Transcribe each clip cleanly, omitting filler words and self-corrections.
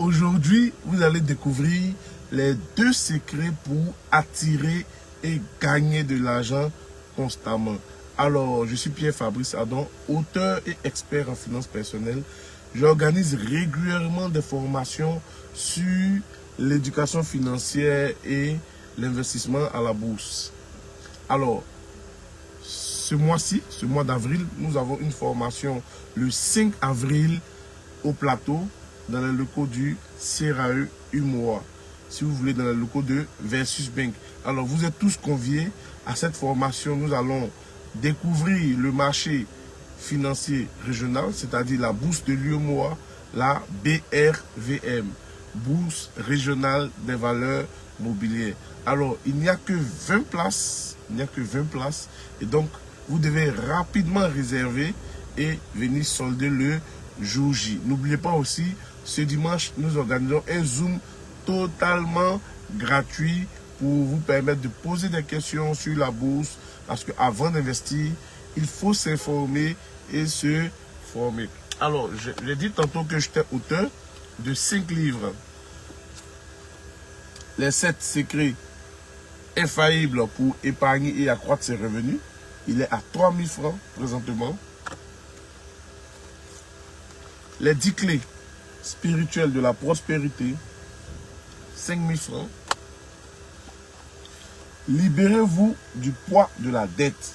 Aujourd'hui, vous allez découvrir les 2 secrets pour attirer et gagner de l'argent constamment. Alors, je suis Pierre-Fabrice Adon, auteur et expert en finances personnelles. J'organise régulièrement des formations sur l'éducation financière et l'investissement à la bourse. Alors, ce mois-ci, ce mois d'avril, nous avons une formation le 5 avril au plateau dans les locaux du CRAE UMOA. Si vous voulez, dans les locaux de Versus Bank. Alors, vous êtes tous conviés à cette formation. Nous allons découvrir le marché financier régional, c'est-à-dire la bourse de l'UMOA, la BRVM, Bourse régionale des valeurs mobilières. Alors, il n'y a que 20 places. Il n'y a que 20 places. Et donc, vous devez rapidement réserver et venir solder le jour J. N'oubliez pas aussi, ce dimanche, nous organisons un Zoom totalement gratuit pour vous permettre de poser des questions sur la bourse. Parce qu'avant d'investir, il faut s'informer et se former. Alors, j'ai dit tantôt que j'étais auteur de 5 livres. Les 7 secrets infaillibles pour épargner et accroître ses revenus. Il est à 3000 francs présentement. Les 10 clés spirituelles de la prospérité, 5000 francs. Libérez-vous du poids de la dette,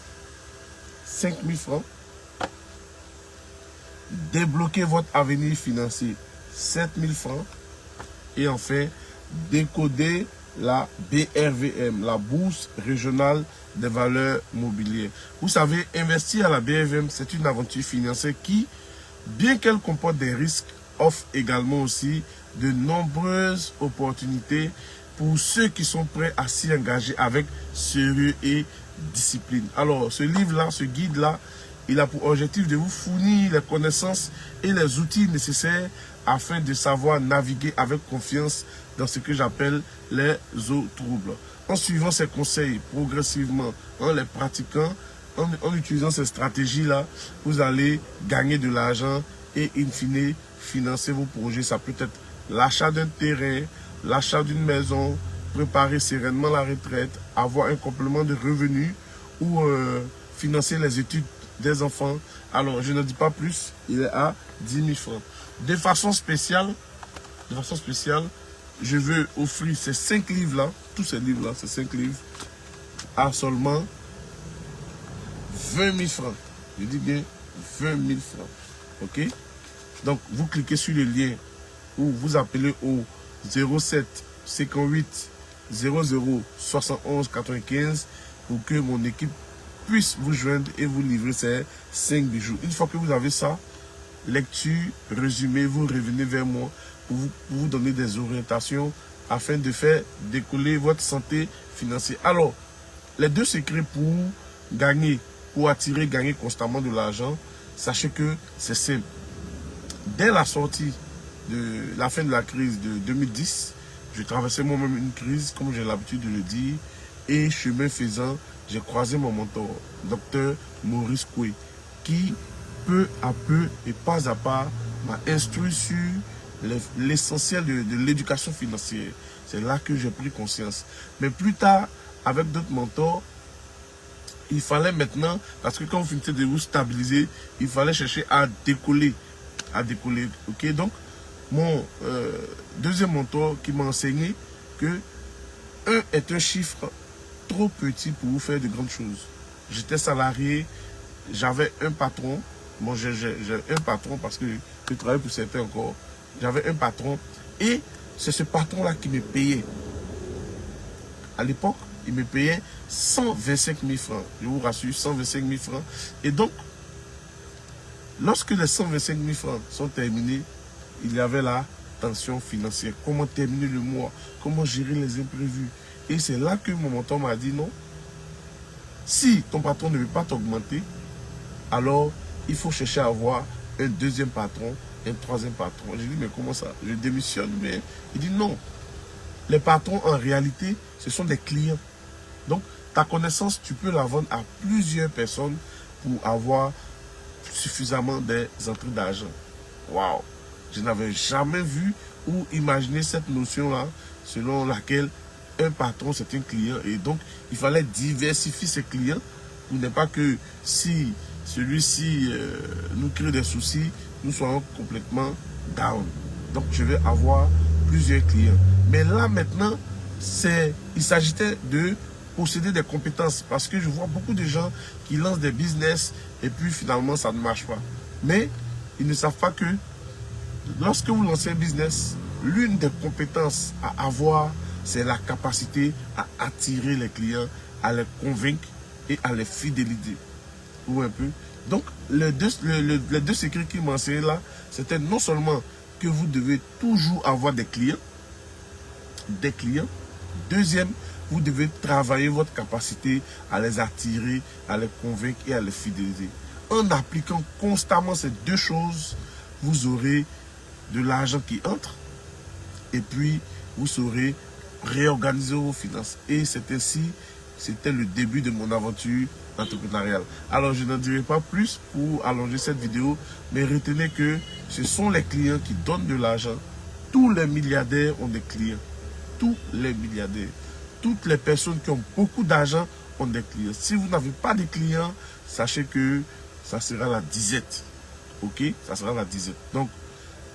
5000 francs. Débloquez votre avenir financier, 7000 francs. Et enfin, décoder la BRVM, la Bourse régionale des valeurs mobilières. Vous savez, investir à la BRVM, c'est une aventure financière qui, bien qu'elle comporte des risques, offre également aussi de nombreuses opportunités pour ceux qui sont prêts à s'y engager avec sérieux et discipline. Alors, ce livre-là, ce guide-là, il a pour objectif de vous fournir les connaissances et les outils nécessaires afin de savoir naviguer avec confiance dans ce que j'appelle les eaux troubles. En suivant ces conseils progressivement, en les pratiquant, en utilisant ces stratégies-là, vous allez gagner de l'argent et in fine financer vos projets. Ça peut être l'achat d'un terrain, l'achat d'une maison, préparer sereinement la retraite, avoir un complément de revenus ou financer les études des enfants. Alors, je ne dis pas plus, il est à 10 000 francs. De façon spéciale, je veux offrir ces 5 livres-là, tous ces livres-là, ces 5 livres, à seulement 20 000 francs. Je dis bien 20 000 francs. OK? Donc, vous cliquez sur le lien ou vous appelez au 07 58 00 71 95 pour que mon équipe puisse vous joindre et vous livrer ces 5 bijoux. Une fois que vous avez ça, lecture, résumé, vous revenez vers moi pour vous donner des orientations afin de faire décoller votre santé financière. Alors, les 2 secrets pour gagner, pour attirer, gagner constamment de l'argent, sachez que c'est simple. Dès la sortie de la fin de la crise de 2010, je traversais moi-même une crise, comme j'ai l'habitude de le dire, et chemin faisant, j'ai croisé mon mentor, Dr Maurice Koué, qui peu à peu et pas à pas m'a instruit sur l'essentiel de l'éducation financière. C'est là que j'ai pris conscience. Mais plus tard, avec d'autres mentors, il fallait maintenant, parce que quand vous finissez de vous stabiliser, il fallait chercher à décoller. Ok, donc, mon deuxième mentor qui m'a enseigné que 1 est un chiffre trop petit pour vous faire de grandes choses. J'étais salarié, j'avais un patron. Bon, j'ai un patron parce que je travaille pour certains encore. J'avais un patron et c'est ce patron-là qui me payait. À l'époque, il me payait 125 000 francs. Je vous rassure, 125 000 francs. Et donc, lorsque les 125 000 francs sont terminés, il y avait la tension financière. Comment terminer le mois? Comment gérer les imprévus? Et c'est là que mon mentor m'a dit non. Si ton patron ne veut pas t'augmenter, alors il faut chercher à avoir un deuxième patron, un troisième patron. J'ai dit, mais comment ça? Je démissionne, mais il dit non. Les patrons, en réalité, ce sont des clients. Donc, ta connaissance, tu peux la vendre à plusieurs personnes pour avoir suffisamment des entrées d'argent. Waouh! Je n'avais jamais vu ou imaginé cette notion-là, selon laquelle un patron, c'est un client. Et donc, il fallait diversifier ses clients pour ne pas que si celui-ci nous crée des soucis, nous soyons complètement down. Donc, je vais avoir plusieurs clients. Mais là, maintenant, il s'agitait de posséder des compétences. Parce que je vois beaucoup de gens qui lancent des business et puis finalement, ça ne marche pas. Mais ils ne savent pas que lorsque vous lancez un business, l'une des compétences à avoir, c'est la capacité à attirer les clients, à les convaincre et à les fidéliser. Ou un peu. Donc, les deux secrets qu'il mentionnait là, c'était non seulement que vous devez toujours avoir des clients. Deuxième, vous devez travailler votre capacité à les attirer, à les convaincre et à les fidéliser. En appliquant constamment ces deux choses, vous aurez de l'argent qui entre et puis vous saurez réorganiser vos finances. Et c'est ainsi, c'était le début de mon aventure entrepreneuriale. Alors je n'en dirai pas plus pour allonger cette vidéo, mais retenez que ce sont les clients qui donnent de l'argent. Tous les milliardaires ont des clients. Tous les milliardaires. Toutes les personnes qui ont beaucoup d'argent ont des clients. Si vous n'avez pas de clients, sachez que ça sera la disette. Ok? Ça sera la disette. Donc,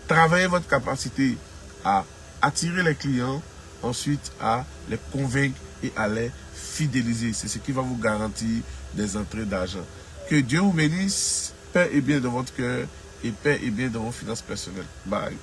travaillez votre capacité à attirer les clients, ensuite à les convaincre et à les fidéliser. C'est ce qui va vous garantir des entrées d'argent. Que Dieu vous bénisse, paix et bien dans votre cœur et paix et bien dans vos finances personnelles. Bye.